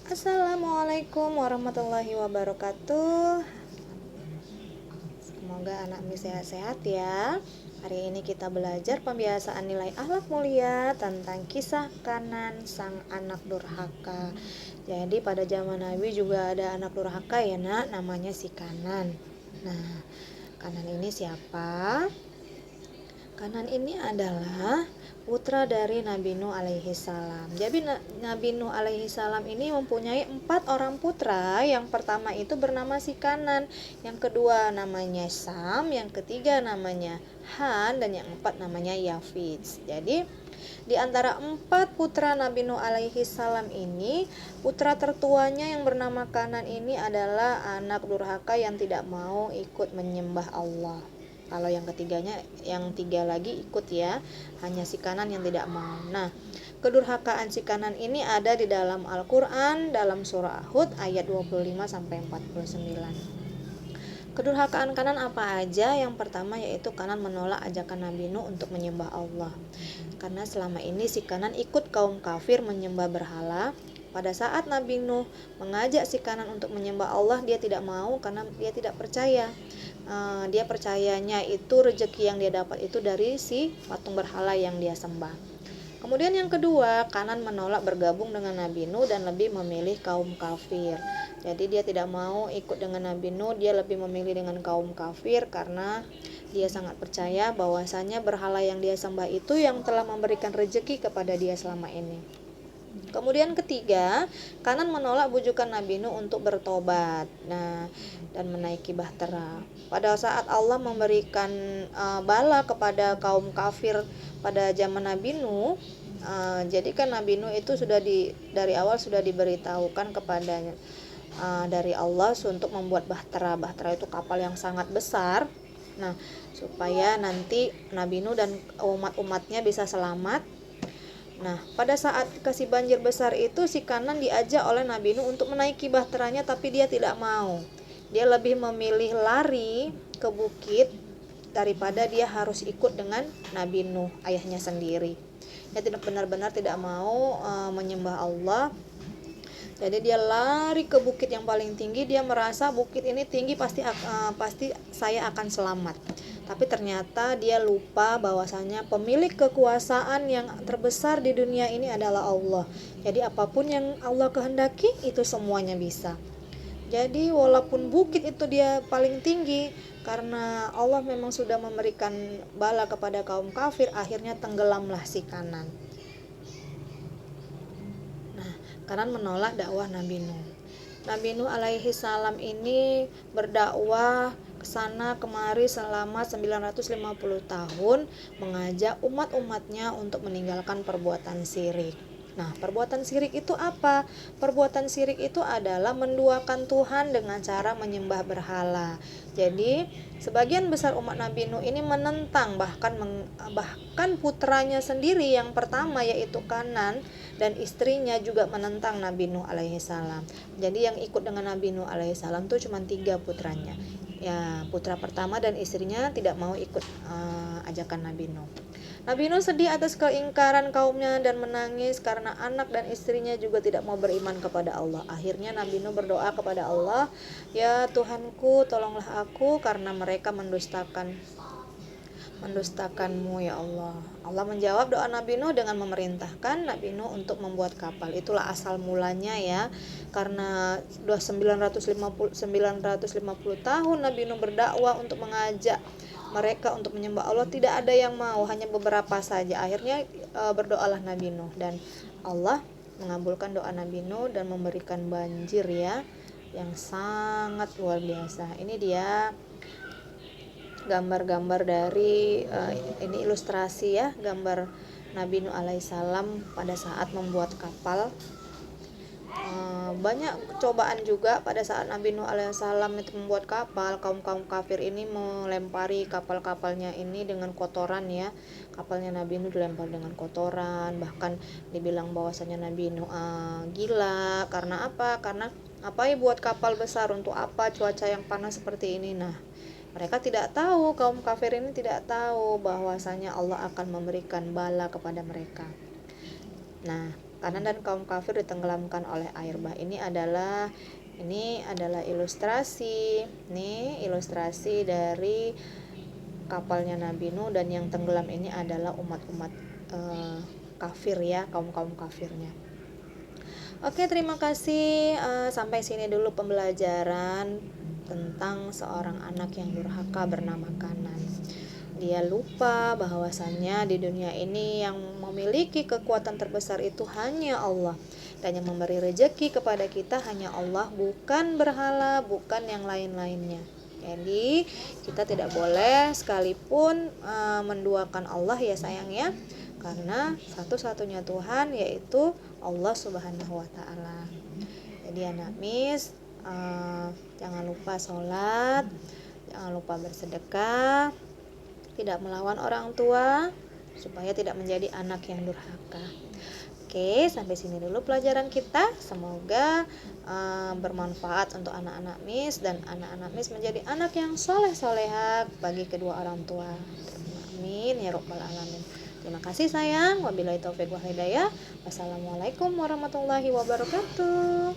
Assalamualaikum warahmatullahi wabarakatuh. Semoga anakmu sehat-sehat ya. Hari ini kita belajar pembiasaan nilai akhlak mulia tentang kisah Kanan sang anak durhaka. Jadi pada zaman Nabi juga ada anak durhaka ya nak, namanya si Kanan. Nah, Kanan ini siapa? Kanan ini adalah putra dari Nabi Nuh alaihi salam. Jadi Nabi Nuh alaihi salam ini mempunyai 4 orang putra. Yang pertama itu bernama si Kanan, yang kedua namanya Sam, yang ketiga namanya Han, dan yang keempat namanya Yafits. Jadi di antara 4 putra Nabi Nuh alaihi salam ini, putra tertuanya yang bernama Kanan ini adalah anak durhaka yang tidak mau ikut menyembah Allah. Kalau yang ketiganya, yang 3 lagi ikut ya, hanya si Kanan yang tidak mau. Nah, kedurhakaan si Kanan ini ada di dalam Al-Quran, dalam surah Hud ayat 25-49. Kedurhakaan Kanan apa aja? Yang pertama yaitu Kanan menolak ajakan Nabi Nuh untuk menyembah Allah. Karena selama ini si Kanan ikut kaum kafir menyembah berhala. Pada saat Nabi Nuh mengajak si Kanan untuk menyembah Allah, dia tidak mau karena dia tidak percaya. Dia percayanya itu rezeki yang dia dapat itu dari si patung berhala yang dia sembah. Kemudian yang kedua, Kanan menolak bergabung dengan Nabi Nuh dan lebih memilih kaum kafir. Jadi dia tidak mau ikut dengan Nabi Nuh, dia lebih memilih dengan kaum kafir karena dia sangat percaya bahwasanya berhala yang dia sembah itu yang telah memberikan rezeki kepada dia selama ini. Kemudian ketiga, Kanan menolak bujukan Nabi Nuh untuk bertobat, dan menaiki bahtera. Pada saat Allah memberikan bala kepada kaum kafir pada zaman Nabi Nuh, jadi kan Nabi Nuh itu dari awal sudah diberitahukan kepadanya dari Allah untuk membuat bahtera. Bahtera itu kapal yang sangat besar. Nah, supaya nanti Nabi Nuh dan umat-umatnya bisa selamat. Nah, pada saat kasih banjir besar itu si Kanan diajak oleh Nabi Nuh untuk menaiki bahteranya, tapi dia tidak mau. Dia lebih memilih lari ke bukit daripada dia harus ikut dengan Nabi Nuh, ayahnya sendiri. Dia tidak benar-benar tidak mau menyembah Allah. Jadi dia lari ke bukit yang paling tinggi. Dia merasa bukit ini tinggi, pasti saya akan selamat. Tapi ternyata dia lupa bahwasanya pemilik kekuasaan yang terbesar di dunia ini adalah Allah. Jadi apapun yang Allah kehendaki itu semuanya bisa. Jadi walaupun bukit itu dia paling tinggi, karena Allah memang sudah memberikan bala kepada kaum kafir, akhirnya tenggelamlah si Kanan. Nah, Kanan menolak dakwah Nabi Nuh. Nabi Nuh alaihi salam ini berdakwah kesana kemari selama 950 tahun, mengajak umat-umatnya untuk meninggalkan perbuatan syirik. Nah, perbuatan syirik itu apa? Perbuatan syirik itu adalah menduakan Tuhan dengan cara menyembah berhala. Jadi, sebagian besar umat Nabi Nuh ini menentang, bahkan putranya sendiri yang pertama yaitu Kanan dan istrinya juga menentang Nabi Nuh alaihi salam. Jadi yang ikut dengan Nabi Nuh alaihi salam itu cuma 3 putranya. Ya, putra pertama dan istrinya tidak mau ikut ajakan Nabi Nuh. Nabi Nuh sedih atas keingkaran kaumnya dan menangis karena anak dan istrinya juga tidak mau beriman kepada Allah. Akhirnya Nabi Nuh berdoa kepada Allah, "Ya Tuhanku, tolonglah aku karena mereka mendustakanmu ya Allah." Allah menjawab doa Nabi Nuh dengan memerintahkan Nabi Nuh untuk membuat kapal. Itulah asal mulanya ya. Karena sudah 950 tahun Nabi Nuh berdakwah untuk mengajak mereka untuk menyembah Allah, tidak ada yang mau, hanya beberapa saja. Akhirnya berdoalah Nabi Nuh dan Allah mengabulkan doa Nabi Nuh dan memberikan banjir ya yang sangat luar biasa. Ini dia gambar-gambar dari ini ilustrasi ya, gambar Nabi Nuh alaihissalam pada saat membuat kapal. Banyak cobaan juga pada saat Nabi Nuh alaihissalam itu membuat kapal. Kaum kafir ini melempari kapal-kapalnya ini dengan kotoran ya. Kapalnya Nabi Nuh dilempar dengan kotoran, bahkan dibilang bahwasanya Nabi Nuh gila. Karena apa? Karena apa ya buat kapal besar, untuk apa cuaca yang panas seperti ini. Nah, mereka tidak tahu, kaum kafir ini tidak tahu bahwasanya Allah akan memberikan bala kepada mereka. Nah, kanan dan kaum kafir ditenggelamkan oleh air bah. Ini adalah ilustrasi. Nih ilustrasi dari kapalnya Nabi Nuh, dan yang tenggelam ini adalah umat-umat kafir ya, kaum-kaum kafirnya. Oke, terima kasih. Sampai sini dulu pembelajaran tentang seorang anak yang durhaka bernama Kanan. Dia lupa bahwasannya di dunia ini yang memiliki kekuatan terbesar itu hanya Allah, dan yang memberi rezeki kepada kita hanya Allah, bukan berhala, bukan yang lain-lainnya. Jadi kita tidak boleh sekalipun menduakan Allah ya sayang ya, karena satu-satunya Tuhan yaitu Allah Subhanahu wa Ta'ala. Jadi anak Miss, jangan lupa sholat, jangan lupa bersedekah, tidak melawan orang tua, supaya tidak menjadi anak yang durhaka. Oke, sampai sini dulu pelajaran kita. Semoga bermanfaat untuk anak-anak Miss, dan anak-anak Miss menjadi anak yang soleh-soleha bagi kedua orang tua. Amin ya robbal alamin. Terima kasih sayang. Wabillahi taufiq wal hidayah. Wassalamualaikum warahmatullahi wabarakatuh.